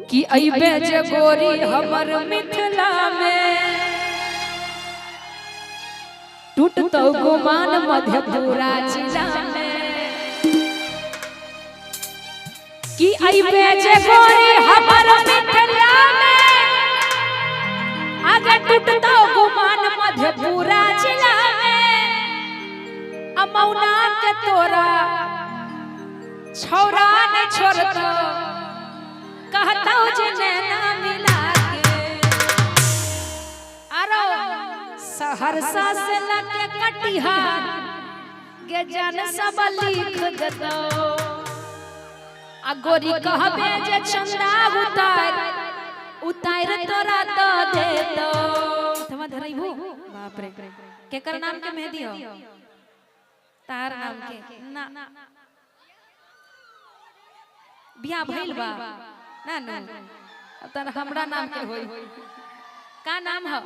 कि अइबे जे गोरी हमर मिथिला में टूटतो गुमान मधेपुरा जिला में कि अइबे जे गोरी हमर मिथिला में आगे टूटतो गुमान मधेपुरा जिला में अमौना के तोरा छौरा ने छोड़तो कहता हूँ जे नैना मिला के आरो सहरसा से लगे कटिहार गे जान सब लिख देतो आ गोरी कहबे जे चंदा उतार तोरा तो देतो थमा धरैबू बाप रे केकर नाम के मेहंदी हो तार नाम के ना बियाह भइल बा ना ना अब त हमरा नाम के होई का नाम है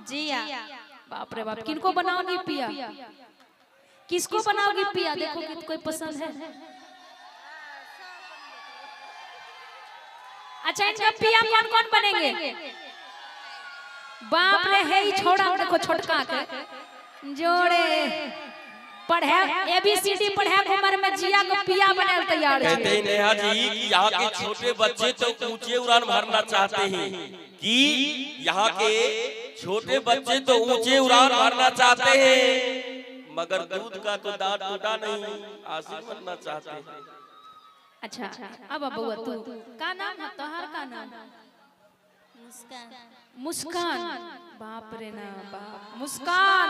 जिया बाप रे बाप किनको बनाओगी पिया किसको बनाओगी पिया देखो कि कोई पसंद है अच्छा इनका पिया कौन कौन बनेंगे बाप रे है छोड़ा देखो छोटका के जोड़े पढ़े एबीसीडी पढ़े उम्र में जिया को पिया बने तैयार कहते हैं नेहा जी कि यहाँ के छोटे बच्चे तो ऊंचे उड़ान भरना चाहते हैं कि यहाँ के छोटे बच्चे तो ऊंचे उड़ान भरना चाहते हैं मगर दूध का तो दांत टूटा नहीं आशिक बनना चाहते हैं। अच्छा अब बउआ तू का नाम है तोहार का नाम मुस्कान मुस्कान बाप रे ना बाप मुस्कान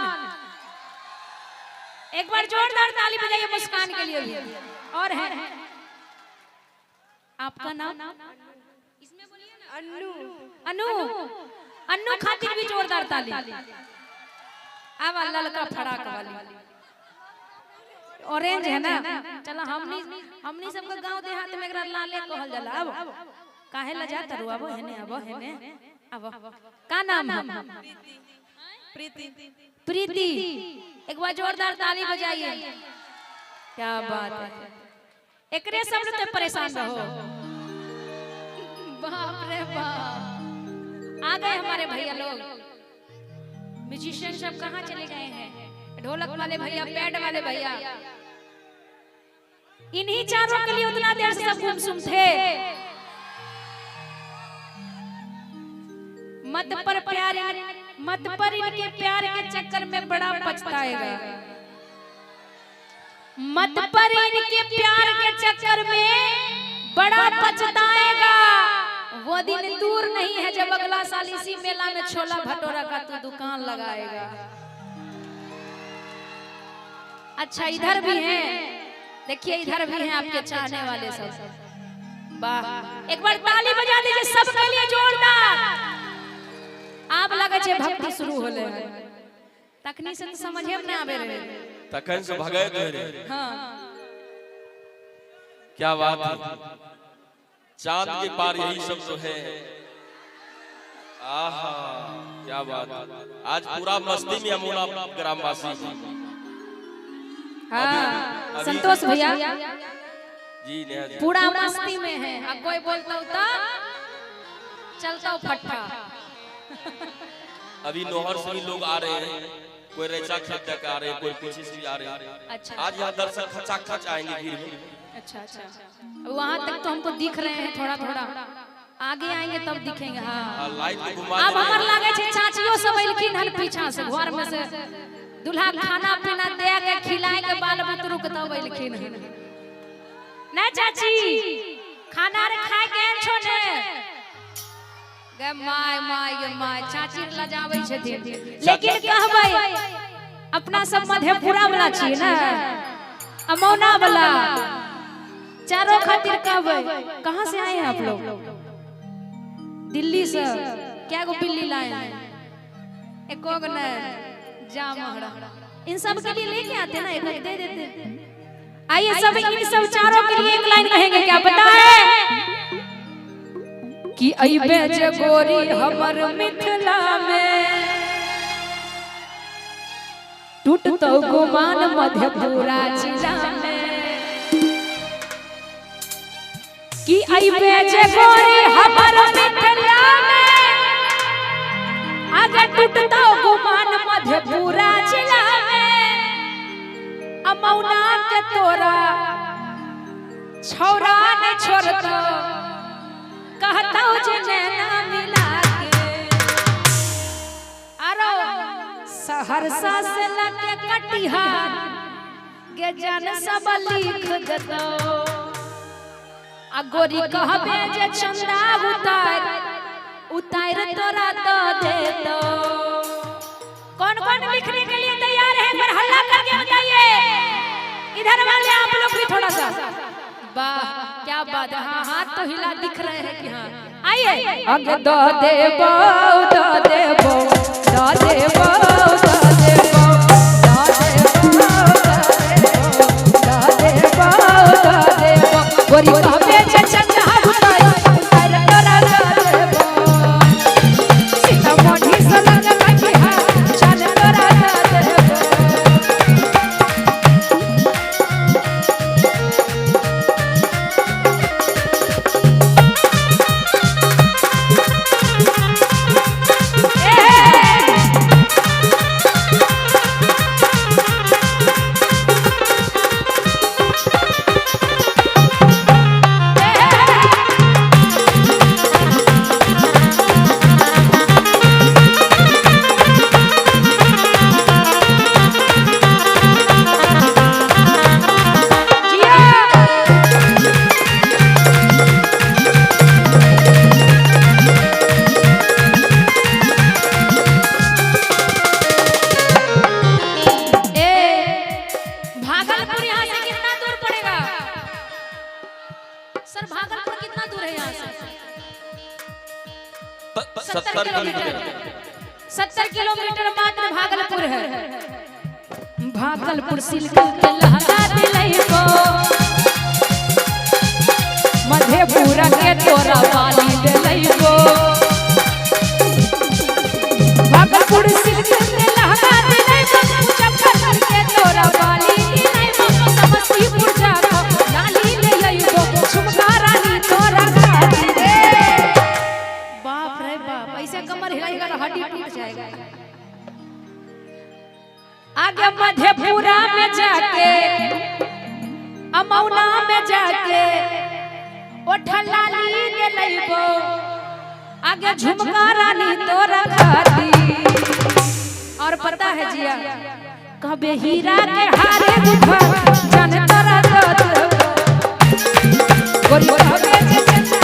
एक बार जोरदार ताली बजाइए मुस्कान के लिए भी और है आपका नाम इसमें बोलिए ना अनु अनु अनु खातिर भी जोरदार ताली अब ललका फड़ाक वाली ऑरेंज है ना चलो हमनी सबका गांव देहात में एकरा लाले कहल जाला अब काहे ला जात रु अब हेने अब का नाम है प्रीति प्रीति एक बार जोरदार ताली बजाइए क्या बात है एकरे सब तो परेशान रहो बाप रे बाप आ गए हमारे भैया लोग म्यूजिशियन सब कहाँ चले गए हैं ढोलक वाले भैया पैड वाले भैया इन्हीं चारों के लिए उतना देर से सब गुमसुम थे मत पर प्यार मत पर इनके प्यार के चक्कर में बड़ा पछताएगा मत पर इनके प्यार के चक्कर में बड़ा पछताएगा वो दिन दूर नहीं है जब अगला साल इसी मेला में छोला भटूरा का तू दुकान लगाएगा। अच्छा इधर भी हैं देखिए इधर भी हैं आपके चाहने वाले सब वाह एक बार ताली बजा दीजिए सबके लिए जोरदार आप लगे छे भक्ति शुरू होले तखनी से तो समझे में ना आवे रे तखन से भगाए दे रे हां क्या बात है चांद के पार यही सब तो है आहा क्या बात आज पूरा मस्ती में अमोला ग्रामवासी हां संतोष भैया जी नेहा जी पूरा मस्ती में है अब कोई बोलता तो चलता फट्टा अभी नोहर से भी लोग आ रहे हैं कोई रेचा खेत तक आ रहे हैं कोई पीछे से भी आ रहे हैं अच्छा आज यहाँ दर्शक खचाखच आएंगे भीड़ में अच्छा अच्छा वहाँ तक तो हमको दिख रहे हैं थोड़ा थोड़ा आगे आएंगे तब दिखेंगे हाँ लाइट को घुमा अब हमार लागे छे चाचियों सब एलखिन हन पीछा से घर में से दूल्हा खाना पीना दे के खिलाए के बाल बुतरू के तब एलखिन ना चाची खाना रे खाए के छो ने गे माय चाची लजाबै छथिन लेकिन कहबै अपना सब मधेपुरा वाला छी ना अमौना वाला चारों खातिर कहबै कहां से आए हैं आप लोग दिल्ली से क्या गो बिल्ली लाए हैं एको गो न जामहरा इन सब के लिए लेके आते ना एक दे देते आइए सब इन सब चारों के लिए एक लाइन कहेंगे क्या पता है कि अइबे जे गोरी हमर मिथिला में टूटतो गुमान मधेपुरा जिला में कि अइबे जे गोरी हमर सहरसा से लगे कटिहार गे जान सब लिख देतो आ गोरी कहबे जे चंदा उतार तोरा तो दे दो। कौन कौन लिखने के लिए तैयार है पर हल्ला करके बताइए। इधर वाले आप लोग भी थोड़ा सा। वाह क्या बात है। हाँ हाथ तो हिला दिख रहे हैं कि हाँ आइए। आगे दो देबो दो देबो दो देबो दो देबो दो देबो दो देबो गोरी कहबे जे चंदा उतार तोरा दो देबो सीतामढ़ी से लग कटिहार चल तोरा दो देबो। सर भागलपुर कितना दूर है यहाँ से? 70 किलोमीटर। 70 किलोमीटर मात्र भागलपुर है। भागलपुर सिल्क के लहंगा दिलैबो मधेपुरा के तोरा वाली दिलैबो। भागलपुर सिल्क के लहंगा दिलैबो मुजफ्फरपुर के तोरा वाली दिलैबो समस्तीपुर जाको लाली ले लइबो झुमका रानी तोरा खातिर। बाप रे बाप ऐसे कमर हिलाएगा तो हड्डी टूट जाएगा। आगे मधेपुरा में जाके अमौना में जाके ओठलाली ले लइबो आगे झुमका रानी तोरा खातिर। और पता है जिया कबे हीरा के हारे दुखा जान तोरा दो गोरी कबे जे चंदा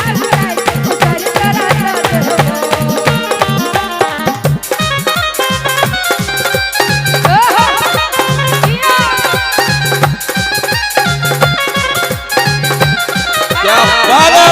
उतार तोरा दो। क्या बात है।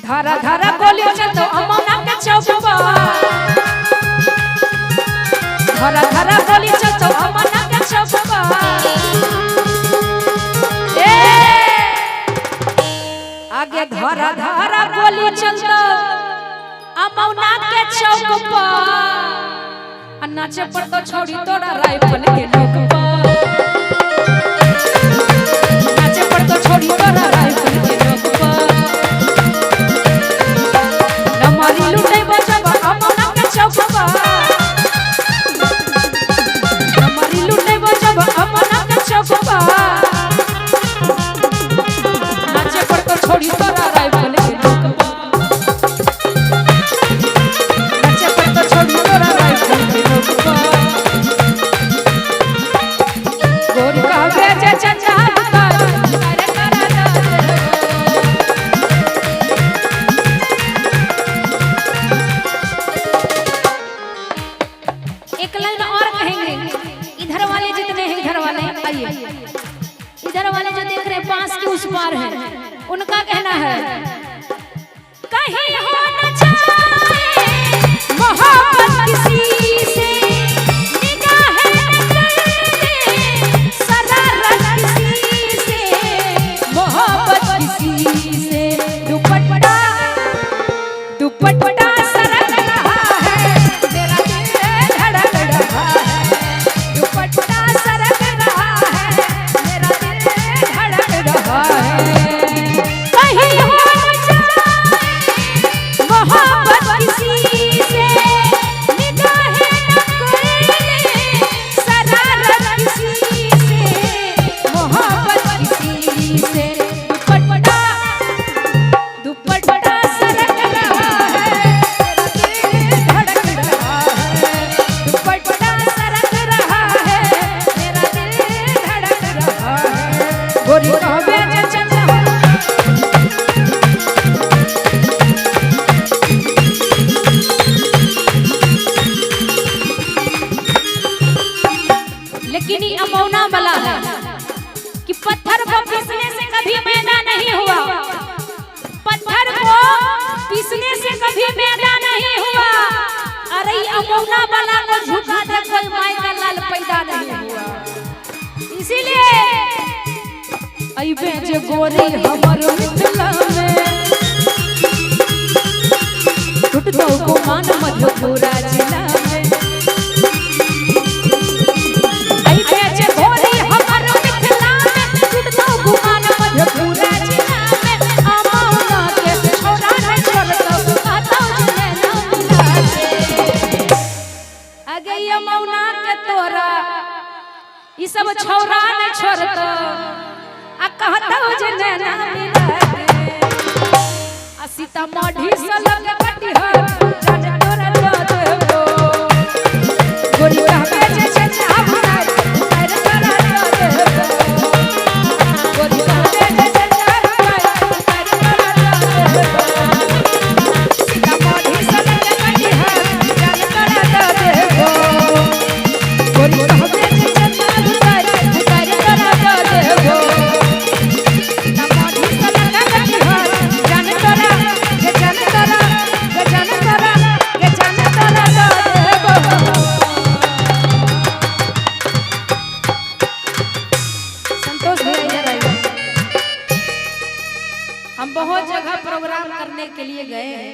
धरा धरा गोली चलतो अमौना के चौक पर। धरा धरा गोली चलतो अमौना के चौक पर। आगे धरा धरा गोली चलतो अमौना के चौक पर। नाचे पर तो छोड़ी तोरा राइफल के नोक पर। नाचे पर तो छोड़ी तोरा राइफल के नोक पर। नमारी लुटे बजबा अमौना के चौक पर। नमारी लुटे बजबा अमौना के चौक पर। नाचे पर तो छोड़ी तोरा राइफल के नोक पर। नाचे पर तो छोड़ी तोरा राइफल के नोक पर। गोरी कहबे जे चंदा उतार करे करा दो। एक लाइन और कहेंगे। इधर वाले जितने हैं इधर वाले आइए। इधर वाले जो देख रहे हैं बांस के उस पार है उनका कहना है कहीं हो न जाए मोहब्बत किसी से, निगाहें न करे शरारत किसी से, मोहब्बत किसी से। दुपट्टा दुपट्टा सरक रहा है, मेरा दिल धड़क रहा है। दुपट्टा सरक रहा है, मेरा दिल धड़क रहा है। कहीं हो न जाए मोहब्बत किसी से, निगाहें न करे शरारत किसी से, मोहब्बत किसी से। दुपट्टा सरक रहा है, मेरा दिल धड़क रहा है। दुपट्टा सरक रहा है, मेरा दिल धड़क रहा है। गोरी कहबे जे चंदा लेकिन ये अमौना वाला है कि पत्थर को पीसने से कभी मैदा नहीं हुआ, पत्थर को पीसने से कभी मैदा नहीं हुआ। अरे अमौना वाला को झुका दे कोई माई का लाल पैदा नहीं हुआ। इसीलिए अइबे जे गोरी हमर मिथिला में, टूटतो गुमान मधुपुरा जिला में। अइबे जे गोरी हमर मिथिला में, टूटतो गुमान मधुपुरा जिला में। अमौना के छोरा न छोड़तो, कहतो जे ना मिला के। अगे अमौना के तोरा ई सब छोरा न छोड़तो, आ कहतो जे ना मिला के। आ सीतामढ़ी से लग कटिहार, जाने तोरा दो देबो। गोरी कहबे जे चचा भाई, कर तोरा दो देबो। गोरी कहबे जे चचा भाई, कर तोरा दो देबो। सीतामढ़ी से लग कटिहार, जाने तोरा दो देबो। गोरी कहबे जे चचा भाई, कर तोरा दो देबो। सीतामढ़ी से लग कटिहार, जाने तोरा के जाने तोरा के जाने तोरा के जाने तोरा दो देबो। संतोष भैया इधर आइए। हम बहुत जगह प्रोग्राम करने के लिए गए हैं,